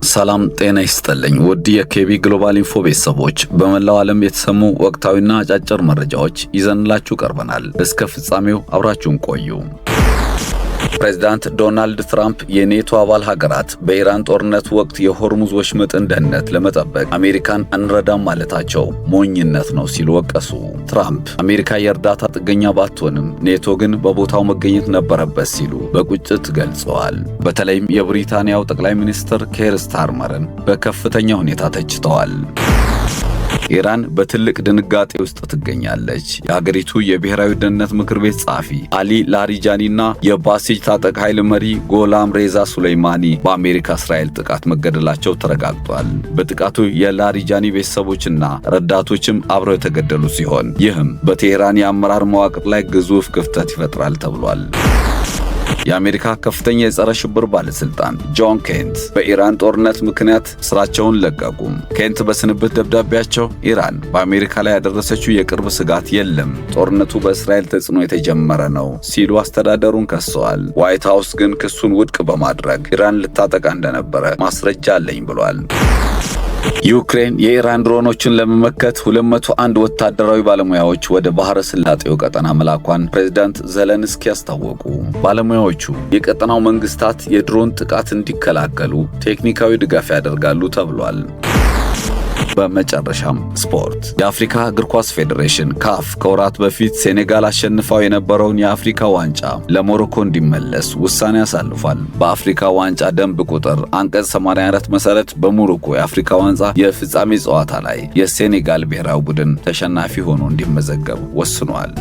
ሰላም ጤና ይስጥልኝ ውድ የኬቢ ግሎባል ኢንፎ ቤተሰቦች፣ በመላው ዓለም የተሰሙ ወቅታዊና አጫጭር መረጃዎች ይዘንላችሁ ቀርበናል። እስከ ፍጻሜው አብራችሁን ቆዩ። ፕሬዝዳንት ዶናልድ ትራምፕ የኔቶ አባል ሀገራት በኢራን ጦርነት ወቅት የሆርሙዝ ወሽመጥን ደህንነት ለመጠበቅ አሜሪካን አንረዳም ማለታቸው ሞኝነት ነው ሲሉ ወቀሱ። ትራምፕ አሜሪካ የእርዳታ ጥገኛ ባትሆንም ኔቶ ግን በቦታው መገኘት ነበረበት ሲሉ በቁጭት ገልጸዋል። በተለይም የብሪታንያው ጠቅላይ ሚኒስትር ኬር ስታርመርን በከፍተኛ ሁኔታ ተችተዋል። ኢራን በትልቅ ድንጋጤ ውስጥ ትገኛለች። የሀገሪቱ የብሔራዊ ደህንነት ምክር ቤት ጸሐፊ አሊ ላሪጃኒና የባሲጅ ታጠቅ ኃይል መሪ ጎላም ሬዛ ሱሌይማኒ በአሜሪካ እስራኤል ጥቃት መገደላቸው ተረጋግጧል። በጥቃቱ የላሪጃኒ ቤተሰቦችና ረዳቶችም አብረው የተገደሉ ሲሆን ይህም በቴህራን የአመራር መዋቅር ላይ ግዙፍ ክፍተት ይፈጥራል ተብሏል። የአሜሪካ ከፍተኛ የጸረ ሽብር ባለስልጣን ጆን ኬንት በኢራን ጦርነት ምክንያት ስራቸውን ለቀቁ። ኬንት በስንብት ደብዳቤያቸው ኢራን በአሜሪካ ላይ ያደረሰችው የቅርብ ስጋት የለም፣ ጦርነቱ በእስራኤል ተጽዕኖ የተጀመረ ነው ሲሉ አስተዳደሩን ከሰዋል። ዋይት ሃውስ ግን ክሱን ውድቅ በማድረግ ኢራን ልታጠቃ እንደነበረ ማስረጃ አለኝ ብሏል። ዩክሬን የኢራን ድሮኖችን ለመመከት 201 ወታደራዊ ባለሙያዎች ወደ ባህረ ሰላጤው ቀጠና መላኳን ፕሬዝዳንት ዘለንስኪ አስታወቁ። ባለሙያዎቹ የቀጠናው መንግስታት የድሮን ጥቃት እንዲከላከሉ ቴክኒካዊ ድጋፍ ያደርጋሉ ተብሏል። በመጨረሻም ስፖርት። የአፍሪካ እግር ኳስ ፌዴሬሽን ካፍ ከወራት በፊት ሴኔጋል አሸንፋው የነበረውን የአፍሪካ ዋንጫ ለሞሮኮ እንዲመለስ ውሳኔ አሳልፏል። በአፍሪካ ዋንጫ ደንብ ቁጥር አንቀጽ 84 መሰረት በሞሮኮ የአፍሪካ ዋንጫ የፍጻሜ ጨዋታ ላይ የሴኔጋል ብሔራዊ ቡድን ተሸናፊ ሆኖ እንዲመዘገብ ወስኗል።